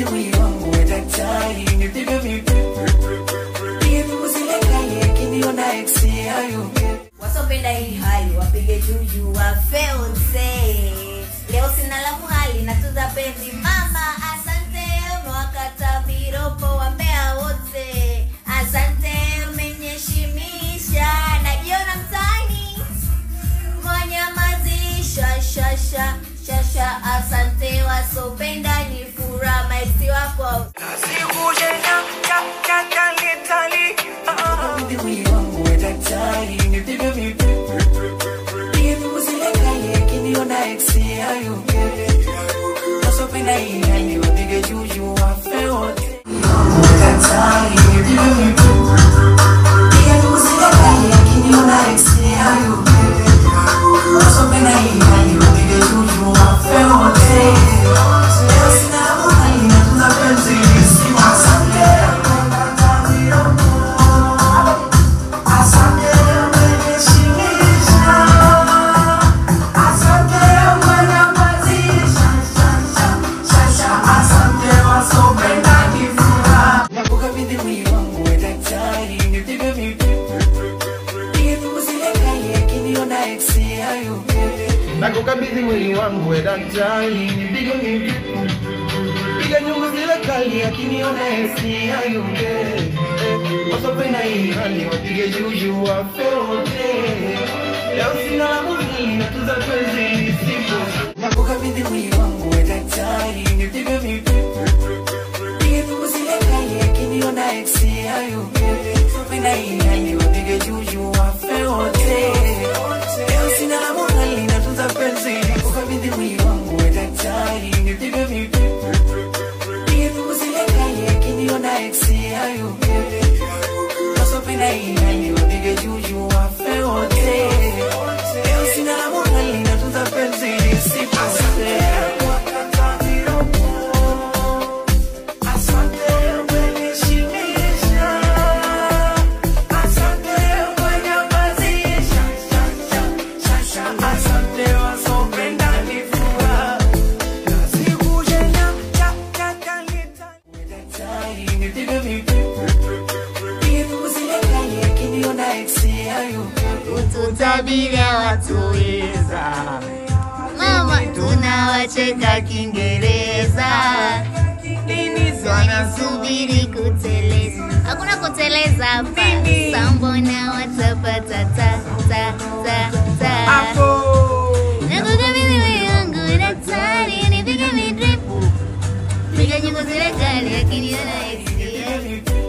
kabidhi mwili wangu we daktari, nipige vipimo. Pige vipimo zile kali akiniona ex hayuke. Wasopenda hii hali wapige juju wafeonse. Leo sina la muhali na tuza penzi mama. Asante umewakata viropo wambea wote. Asante umenyeshimisha najiona mtaani mwanyamazisha shasha shasha. Asante wasopenda ni fura maisi wako. Sikujena kakalitali. Kabidhi mwili wangu we daktari, nipige vipimo. Pige vipimo zile kali akiniona ex hayuke. Wasopenda hii hali wapige juju wafe wote. Daktari, nipige vipimo. Pige vipimo zile kali akiniona ex hayuke. Wasopenda hii hali wapige juju wafe wote. Leo sina muhali na tuza penzi nisima asante. Nakukabidhi mwili wangu we daktari, nipige vipimo. Piga nyungu zile kali akiniona ex hayuke. Wasopenda hii hali wapige juju wafe wote. Leo sina la muhali na tuza penzi nisipo. Nakukabidhi mwili wangu we daktari, nipige vipimo. Pige vipimo zile kali akiniona ex hayuke. Wasopenda hii hali wapige juju wafe wote. Leo sina la muhali na tuza penzi. Nakukabidhi mwili wangu we daktari, nipige vipimo. Pige vipimo zile kali akiniona ex hayuke. Wasopenda hii hali wapige juju wafe wote. Leo sina la muhali na tuza penzi nisipose. Ututabira watuweza mama, tunawacheka Kiingereza. Wanasubiri kuteleza, hakuna kuteleza hapa. Sambona watapata ta ta ta ta. Nakukabidhi mwili wangu daktari, nipige midripu. Piga nyungu zile kali akiniona ex hayuke.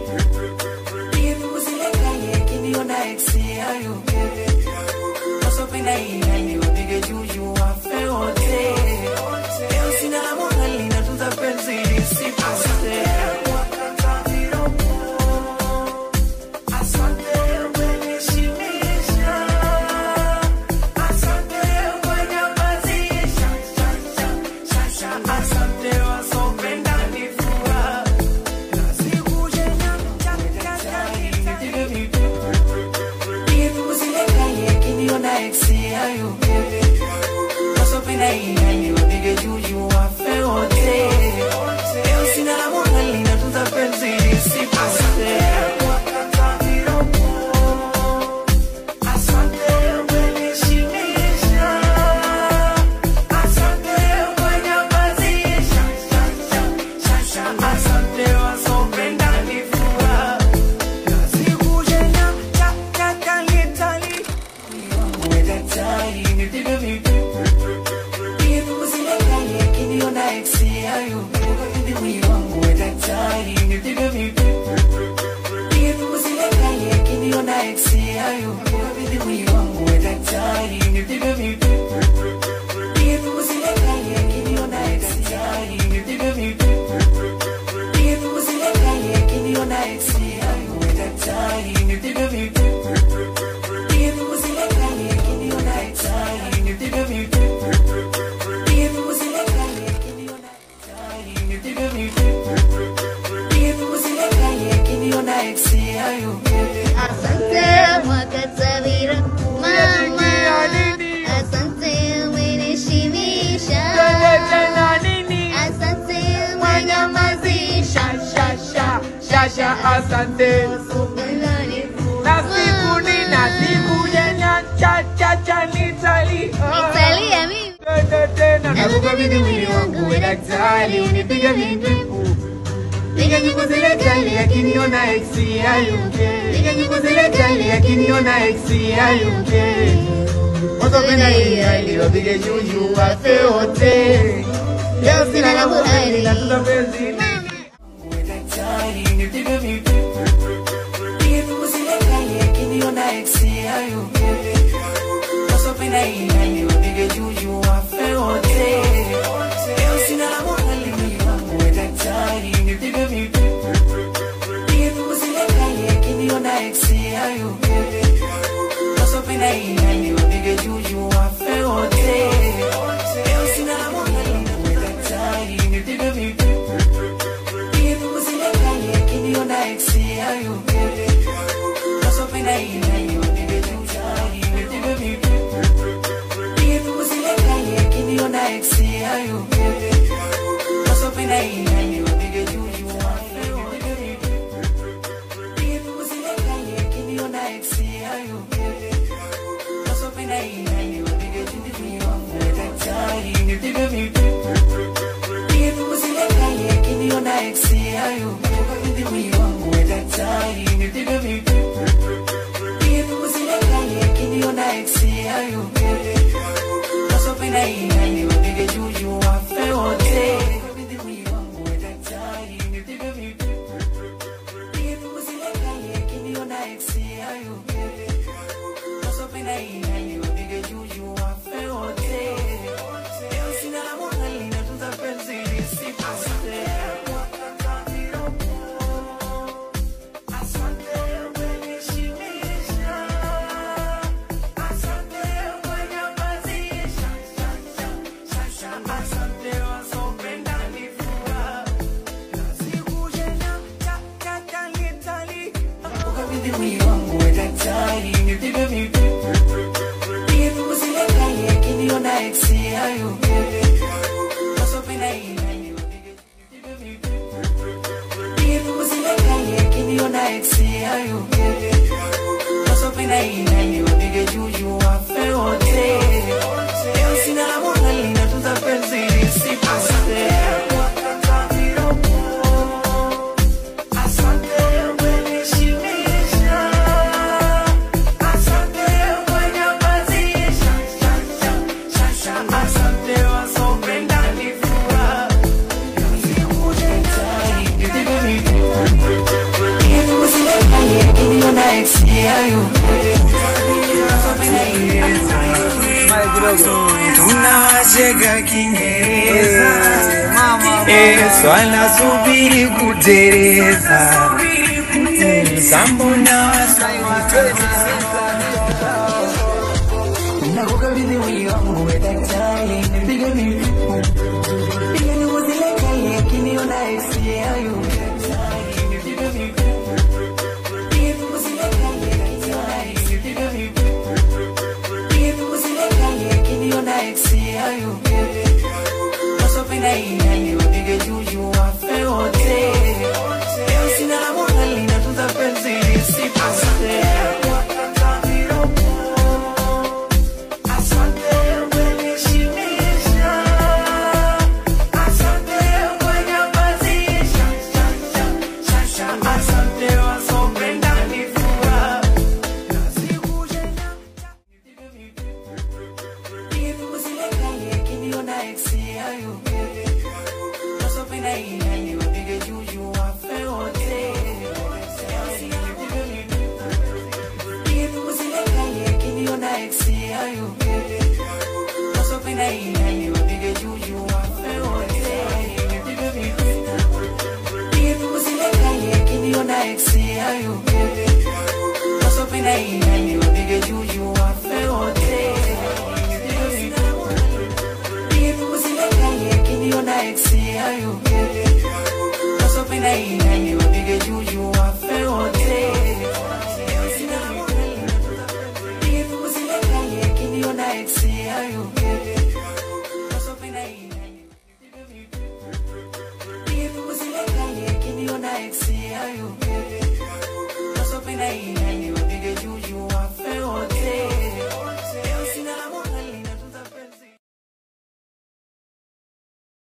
Pige vipimo zile kali akiniona ex hayuke. Wasopenda hii hali wapige juju wafe wote. Leo sina la muhali na tuza penzi nisipose. Wasopenda hii hali wapige juju wafe wote. Leo sina la muhali na tuza penzi nisipose. Asante mwakatavira mama, asante umenishimisha, asante mwanyamazi shasha asante. Nasibu ni nasibu jenya cha cha cha nitali. Nitalia mimi. Nakukabidhi mwili wangu we daktari, unipige vipipu. Piga nyimbo zile kali akiniona eksi ayuke. Piga nyimbo zile kali akiniona eksi ayuke. Wasopenda hii hali wapige juju wafe wote. Leo sina la buhari na tutapenzi. We daktari, nipige vipipu. Piga nyimbo zile kali akiniona eksi ayuke. Wasopenda hii hali wapige juju wafe wote. Leo sina la buhari mwili wangu we daktari, nipige vipipu. Piga nyimbo zile kali akiniona eksi ayuke. Wasopenda hii hali wapige juju wafe wote. Leo sina la buhari we daktari, nipige vipipu. Piga nyimbo zile kali akiniona eksi ayuke. Wasopenda hii hali wapige juju nipige vipipu. Piga nyimbo zile kali akiniona eksi ayuke. Wasopenda hii hali wapige juju wafe wote. Piga nyimbo zile kali akiniona eksi ayuke. Wasopenda hii hali wapige juju wangu we daktari, nipige vipipu. Piga nyimbo zile kali akiniona eksi ayuke. Wakabidhi mwili wangu we daktari, nipige vipipu. Piga nyimbo zile kali akiniona eksi ayuke. Wasopenda hii hali wapige juju wafe wote. Wakabidhi mwili wangu we daktari, nipige vipipu. Piga nyimbo zile kali akiniona eksi ayuke. Wasopenda hii hali wapige juju wafe wote. Leo sina la buhari na tutapenzi lisipose. Asante umenishimisha. Asante umenyamazisha. Asante wasopenda nifura. Nasikujena cha cha nitali. Ukabidhi mwili wangu we daktari, nipige vipipu. Piga nyimbo zile kali akiniona eksi ayuke. Wasopenda hii hali wapige vipipu. Piga nyimbo zile kali akiniona eksi ayuke. Wasopenda hii hali wapige juju wafe wote. Leo sina la buhari na tutapenzi lisipose. Asante umenishimisha. Asante umenyamazisha. Asante wasopenda nifura. Nipige vipipu. Piga nyimbo zile kali akiniona eksi ayuke. Wasopenda hii tunawacheka Kiingereza. Swala subiri kutereza. Sambona nakukabidhi mwili wangu we daktari, nipige vipipu. Piga nyimbo zile kali akiniona eksi ayuke. Nipige vipipu. Piga nyimbo zile kali daktari, nipige vipipu. Piga nyimbo zile kali akiniona eksi ayuke. Wasopenda hii hali wapige juju wafe wote. Leo sina la buhari na tutapenzi lisipose. Asante umenishimisha. Asante umenyamazisha. Asante wasopenda nifura. Nasikujena nipige vipipu. Piga nyimbo zile kali akiniona eksi ayuke. Wasopenda hii hali wapige juju wafe wote. Nipige vipipu. Piga nyimbo zile kali akiniona eksi ayuke. Wasopenda hii hali wapige juju wafe wote. Nipige vipipu. Piga nyimbo zile kali akiniona eksi ayuke. Wasopenda hii hali wapige juju wafe wote. Nipige vipipu. Piga nyimbo zile kali akiniona eksi ayuke. Wasopenda hii hali